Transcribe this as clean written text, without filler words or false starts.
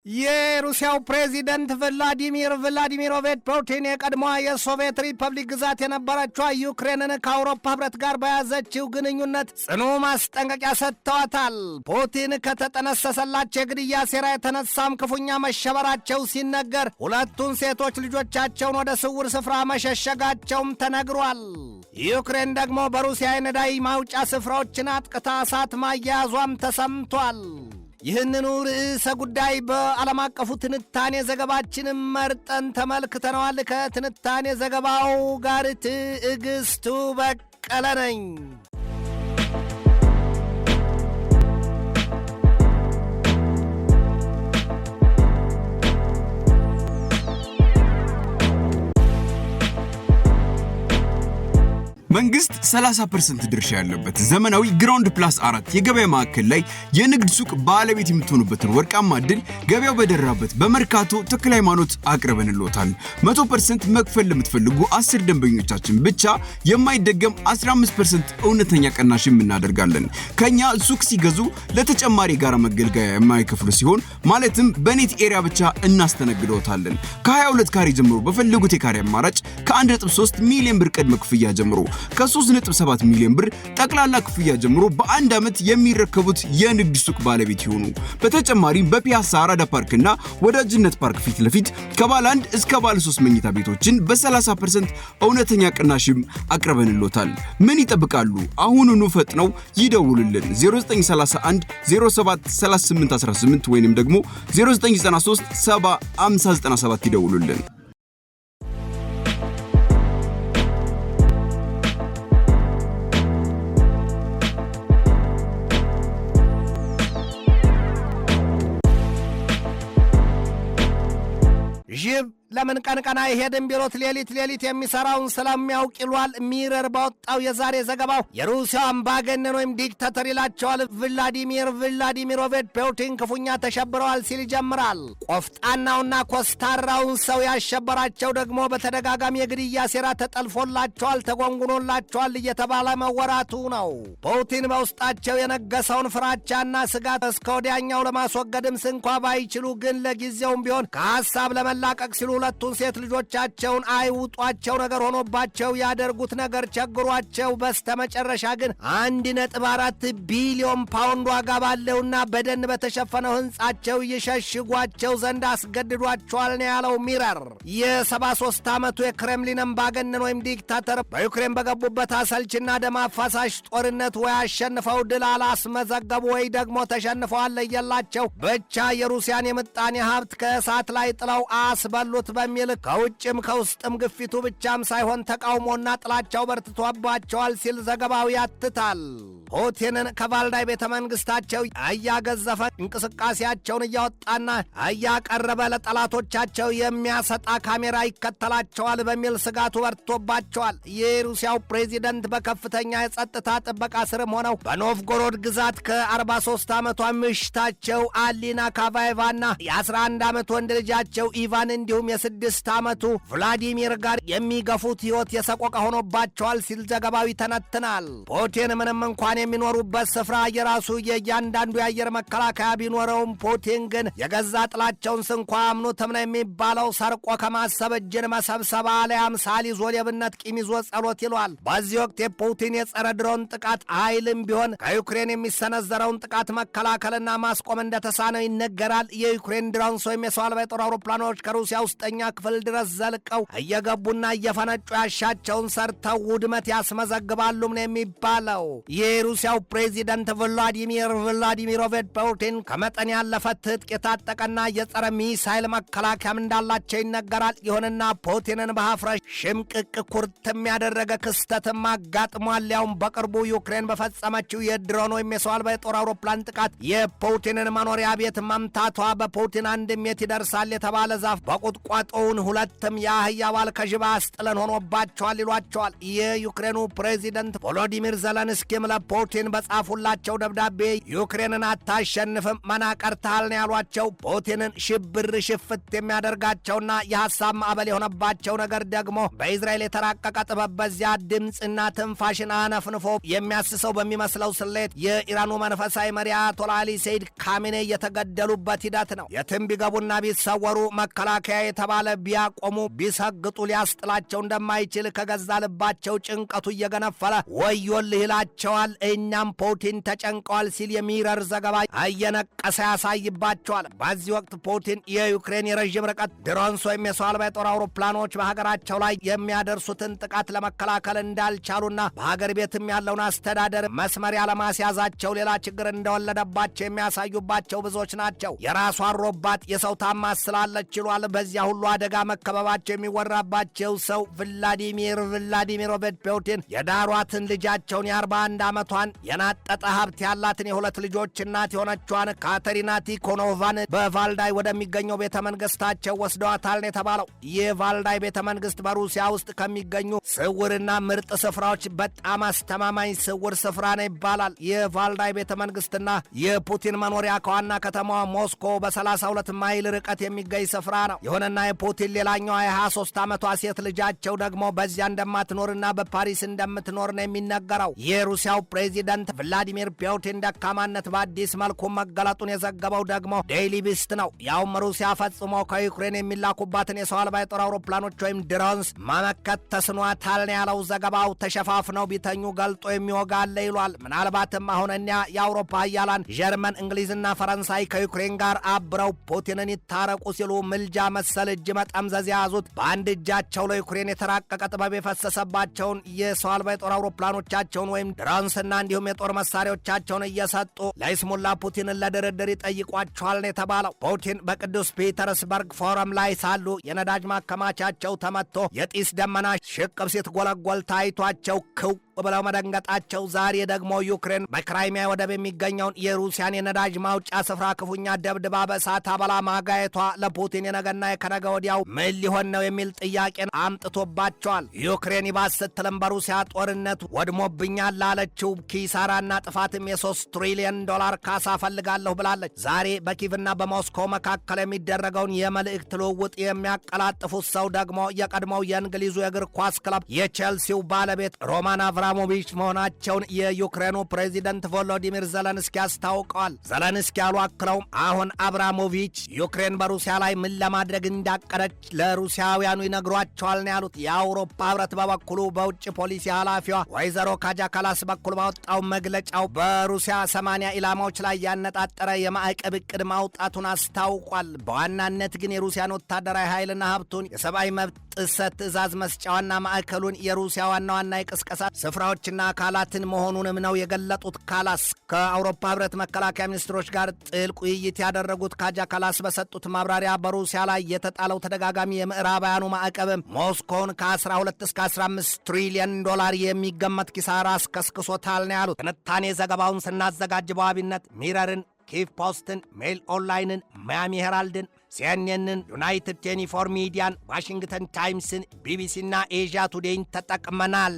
የሩሲያው ፕሬዚደንት ቭላዲሚር ቭላዲሚሮቪች ፑቲን የቀድሞዋ የሶቪየት ሪፐብሊክ ግዛት የነበረችው ዩክሬንን ከአውሮፓ ህብረት ጋር በያዘችው ግንኙነት ጽኑ ማስጠንቀቂያ ሰጥተዋታል። ፑቲን ከተጠነሰሰላቸው የግድያ ሴራ የተነሳም ክፉኛ መሸበራቸው ሲነገር ሁለቱን ሴቶች ልጆቻቸውን ወደ ስውር ስፍራ መሸሸጋቸውም ተነግሯል። ዩክሬን ደግሞ በሩሲያ የነዳጅ ማውጫ ስፍራዎችን አጥቅታ እሳት ማያያዟም ተሰምቷል። ይህንኑ ርዕሰ ጉዳይ በዓለም አቀፉ ትንታኔ ዘገባችንም መርጠን ተመልክተነዋል። ከትንታኔ ዘገባው ጋር ትዕግስቱ በቀለ ነኝ። መንግስት 30% ድርሻ ያለበት ዘመናዊ ግራውንድ ፕላስ 4 የገበያ ማዕከል ላይ የንግድ ሱቅ ባለቤት የምትሆኑበትን ወርቃማ ዕድል ገበያው በደራበት በመርካቶ ተክለ ሃይማኖት አቅርበንልዎታል። 100% መክፈል ለምትፈልጉ 10 ደንበኞቻችን ብቻ የማይደገም 15% እውነተኛ ቅናሽም እናደርጋለን። ከኛ ሱቅ ሲገዙ ለተጨማሪ ጋራ መገልገያ የማይከፍሉ ሲሆን ማለትም በኔት ኤሪያ ብቻ እናስተናግደዎታለን። ከ22 ካሬ ጀምሮ በፈለጉት የካሬ አማራጭ ከ1.3 ሚሊዮን ብር ቅድመ ክፍያ ጀምሮ ከ3.7 ሚሊዮን ብር ጠቅላላ ክፍያ ጀምሮ በአንድ ዓመት የሚረከቡት የንግድ ሱቅ ባለቤት ይሁኑ። በተጨማሪም በፒያሳ አራዳ ፓርክና ወዳጅነት ፓርክ ፊት ለፊት ከባለ 1 እስከ ባለ 3 መኝታ ቤቶችን በ30% እውነተኛ ቅናሽም አቅርበንልዎታል። ምን ይጠብቃሉ? አሁኑኑ ፈጥነው ይደውሉልን። 0931 07 3818 ወይንም ደግሞ 0993 70 5097 ይደውሉልን። ጅብ ለምን ቀን አይሄድም ቢሎት ሌሊት የሚሰራውን ስለሚያውቅ ይሏል። ሚረር ባወጣው የዛሬ ዘገባው የሩሲያ አምባገነን ወይም ዲክታተር ይላቸዋል ቭላዲሚር ቭላዲሚሮቪች ፑቲን ክፉኛ ተሸብረዋል ሲል ይጀምራል። ቆፍጣናውና ኮስታራውን ሰው ያሸበራቸው ደግሞ በተደጋጋሚ የግድያ ሴራ ተጠልፎላቸዋል፣ ተጎንጉኖላቸዋል እየተባለ መወራቱ ነው። ፑቲን በውስጣቸው የነገሰውን ፍራቻና ስጋት እስከ ወዲያኛው ለማስወገድም ስንኳ ባይችሉ ግን ለጊዜውም ቢሆን ከሐሳብ ለመላቀቅ ሲሉ ሁለቱን ሴት ልጆቻቸውን አይውጧቸው ነገር ሆኖባቸው ያደርጉት ነገር ቸግሯቸው በስተመጨረሻ ግን 1.4 ቢሊዮን ፓውንድ ዋጋ ባለውና በደን በተሸፈነው ህንጻቸው ይሸሽጓቸው ዘንድ አስገድዷቸዋል ነው ያለው ሚረር። የ73 ዓመቱ የክሬምሊን አምባገነን ወይም ዲክታተር በዩክሬን በገቡበት አሰልችና ደም አፋሳሽ ጦርነት ወይ አሸንፈው ድል አላስመዘገቡ ወይ ደግሞ ተሸንፈዋል ለየላቸው ብቻ የሩሲያን የምጣኔ ሀብት ከእሳት ላይ ጥለው አስበሉት በሚል ከውጭም ከውስጥም ግፊቱ ብቻም ሳይሆን ተቃውሞና ጥላቻው በርትቶባቸዋል ሲል ዘገባው ያትታል። ፑቲንን ከቫልዳይ ቤተ መንግስታቸው እያገዘፈ እንቅስቃሴያቸውን እያወጣና እያቀረበ ለጠላቶቻቸው የሚያሰጣ ካሜራ ይከተላቸዋል በሚል ስጋቱ በርትቶባቸዋል። የሩሲያው ፕሬዚደንት በከፍተኛ የጸጥታ ጥበቃ ስርም ሆነው በኖቭጎሮድ ግዛት ከ43 ዓመቷ ምሽታቸው አሊና ካቫየቫና የ11 ዓመት ወንድ ልጃቸው ኢቫን እንዲሁም የ6 ዓመቱ ቭላዲሚር ጋር የሚገፉት ሕይወት የሰቆቃ ሆኖባቸዋል ሲል ዘገባው ይተነትናል። ፑቲን ምንም እንኳን የሚኖሩበት ስፍራ የራሱ የእያንዳንዱ የአየር መከላከያ ቢኖረውም ፑቲን ግን የገዛ ጥላቸውን ስንኳ አምኑትም ነው የሚባለው ሰርቆ ከማሰብ እጅን መሰብሰብ አለያም ሳል ይዞ ሌብነት ቂም ይዞ ጸሎት ይሏል። በዚህ ወቅት የፑቲን የጸረ ድሮን ጥቃት ኃይልም ቢሆን ከዩክሬን የሚሰነዘረውን ጥቃት መከላከልና ማስቆም እንደተሳነው ይነገራል። የዩክሬን ድሮንስ ወይም የሰው አልባ የጦር አውሮፕላኖች ከሩሲያ ውስጠኛ ክፍል ድረስ ዘልቀው እየገቡና እየፈነጩ ያሻቸውን ሰርተው ውድመት ያስመዘግባሉም ነው የሚባለው። የሩሲያው ፕሬዚደንት ቭላዲሚር ቭላዲሚሮቪች ፑቲን ከመጠን ያለፈ ትጥቅ የታጠቀና የጸረ ሚሳይል መከላከያም እንዳላቸው ይነገራል። ይሁንና ፑቲንን በሀፍረሽ ሽምቅቅ ኩርትም ያደረገ ክስተትም አጋጥሟል። ያውም በቅርቡ ዩክሬን በፈጸመችው የድሮን ወይም የሰው አልባ የጦር አውሮፕላን ጥቃት የፑቲንን መኖሪያ ቤት መምታቷ በፑቲን አንድ ሜት ይደርሳል የተባለ ዛፍ በቁጥቋ ቋጦውን ሁለትም የአህያ ባል ከጅባ አስጥለን ሆኖባቸዋል ይሏቸዋል። የዩክሬኑ ፕሬዚደንት ቮሎዲሚር ዘለንስኪም ለፑቲን በጻፉላቸው ደብዳቤ ዩክሬንን አታሸንፍም መናቀርታል ነው ያሏቸው። ፑቲንን ሽብር ሽፍት የሚያደርጋቸውና የሐሳብ ማዕበል የሆነባቸው ነገር ደግሞ በእስራኤል የተራቀቀ ጥበብ በዚያ ድምፅና ትንፋሽን አነፍንፎ የሚያስሰው በሚመስለው ስሌት የኢራኑ መንፈሳዊ መሪ አያቶላ አሊ ሰይድ ካሜኔ የተገደሉበት ሂደት ነው። የትም ቢገቡና ቢሰወሩ መከላከያ የተባለ ቢያቆሙ ቢሰግጡ ሊያስጥላቸው እንደማይችል ከገዛ ልባቸው ጭንቀቱ እየገነፈለ ወዮልህ ይላቸዋል። እኛም ፑቲን ተጨንቀዋል ሲል የሚረር ዘገባ እየነቀሰ ያሳይባቸዋል። በዚህ ወቅት ፑቲን የዩክሬን የረዥም ርቀት ድሮንስ ወይም የሰው አልባ የጦር አውሮፕላኖች በሀገራቸው ላይ የሚያደርሱትን ጥቃት ለመከላከል እንዳልቻሉና በሀገር ቤትም ያለውን አስተዳደር መስመር ያለማስያዛቸው ሌላ ችግር እንደወለደባቸው የሚያሳዩባቸው ብዙዎች ናቸው። የራሷ አሮባት የሰው ታማስ ስላለች ይሏል። በዚያ ሁሉ አደጋ መከበባቸው የሚወራባቸው ሰው ቭላዲሚሮቪች ፑቲን የዳሯትን ልጃቸውን የ41 ዓመቷን የናጠጠ ሀብት ያላትን የሁለት ልጆች እናት የሆነቿን ካተሪና ቲኮኖቫን በቫልዳይ ወደሚገኘው ቤተ መንግስታቸው ወስደዋታል ነው የተባለው። ይህ ቫልዳይ ቤተ መንግስት በሩሲያ ውስጥ ከሚገኙ ስውርና ምርጥ ስፍራዎች በጣም አስተማማኝ ስውር ስፍራ ነው ይባላል። የቫልዳይ ቤተ መንግስትና የፑቲን መኖሪያ ከዋና ከተማዋ ሞስኮ በ32 ማይል ርቀት የሚገኝ ስፍራ ነው። ይሁንና የፑቲን ሌላኛዋ የ23 ዓመቷ ሴት ልጃቸው ደግሞ በዚያ እንደማትኖርና በፓሪስ እንደምትኖር ነው የሚነገረው። የሩሲያው ፕሬዚደንት ቭላዲሚር ፑቲን ደካማነት በአዲስ መልኩ መገለጡን የዘገበው ደግሞ ዴይሊ ቢስት ነው። ያውም ሩሲያ ፈጽሞ ከዩክሬን የሚላኩባትን የሰው አልባ የጦር አውሮፕላኖች ወይም ድሮንስ መመከት ተስኗታል ነው ያለው ዘገባው። ተሸፋፍነው ቢተኙ ገልጦ የሚወጋ አለ ይሏል። ምናልባትም አሁን እኛ የአውሮፓ ኃያላን ጀርመን፣ እንግሊዝና ፈረንሳይ ከዩክሬን ጋር አብረው ፑቲንን ይታረቁ ሲሉ ምልጃ መሰል እጅ መጠምዘዝ የያዙት በአንድ እጃቸው ለዩክሬን የተራቀቀ ጥበብ የፈሰሰባቸውን የሰው አልባ የጦር አውሮፕላኖቻቸውን ወይም ድሮንስና እንዲሁም የጦር መሳሪያዎቻቸውን እየሰጡ ለይስሙላ ፑቲንን ለድርድር ይጠይቋቸዋል ነው የተባለው። ፑቲን በቅዱስ ፒተርስበርግ ፎረም ላይ ሳሉ የነዳጅ ማከማቻቸው ተመቶ የጢስ ደመና ሽቅብ ሲትጎለጎል ታይቷቸው ክው ብለው መደንገጣቸው፣ ዛሬ ደግሞ ዩክሬን በክራይሚያ ወደብ የሚገኘውን የሩሲያን የነዳጅ ማውጫ ስፍራ ክፉኛ ደብድባ በእሳት አበላ ማጋየቷ ለፑቲን የነገና የከነገ ወዲያው ምን ሊሆን ነው የሚል ጥያቄን አምጥቶባቸዋል። ዩክሬን ይባስ ስትልም በሩሲያ ጦርነት ወድሞብኛል ላለችው ኪሳራና ጥፋትም የ3 ትሪሊዮን ዶላር ካሳ ፈልጋለሁ ብላለች። ዛሬ በኪቭና በሞስኮ መካከል የሚደረገውን የመልእክት ልውውጥ የሚያቀላጥፉት ሰው ደግሞ የቀድሞው የእንግሊዙ የእግር ኳስ ክለብ የቼልሲው ባለቤት ሮማን አብራሞቪች መሆናቸውን የዩክሬኑ ፕሬዚደንት ቮሎዲሚር ዘለንስኪ አስታውቀዋል። ዘለንስኪ ያሉ አክለውም አሁን አብራሞቪች ዩክሬን በሩሲያ ላይ ምን ለማድረግ እንዳቀደች ለሩሲያውያኑ ይነግሯቸዋል ነው ያሉት። የአውሮፓ ህብረት በበኩሉ በውጭ ፖሊሲ ኃላፊዋ ወይዘሮ ካጃ ካላስ በኩል ባወጣው መግለጫው በሩሲያ 80 ኢላማዎች ላይ ያነጣጠረ የማዕቀብ ዕቅድ ማውጣቱን አስታውቋል። በዋናነት ግን የሩሲያን ወታደራዊ ኃይልና ሀብቱን የሰብአዊ መብት ጥሰት ትዕዛዝ መስጫዋና ማዕከሉን የሩሲያ ዋና ዋና የቅስቀሳ ስፍራዎችና አካላትን መሆኑንም ነው የገለጡት። ካላስ ከአውሮፓ ህብረት መከላከያ ሚኒስትሮች ጋር ጥልቅ ውይይት ያደረጉት ካጃ ካላስ በሰጡት ማብራሪያ በሩሲያ ላይ የተጣለው ተደጋጋሚ የምዕራባውያኑ ማዕቀብም ሞስኮውን ከ12 እስከ 15 ትሪሊዮን ዶላር የሚገመት ኪሳራ አስከስክሶታል ነው ያሉት። ትንታኔ ዘገባውን ስናዘጋጅ በዋቢነት ሚረርን፣ ኪቭ ፖስትን፣ ሜል ኦንላይንን፣ ማያሚ ሄራልድን፣ ሲኤንኤንን፣ ዩናይትድ 24 ሚዲያን፣ ዋሽንግተን ታይምስን፣ ቢቢሲና ኤዥያ ቱዴይን ተጠቅመናል።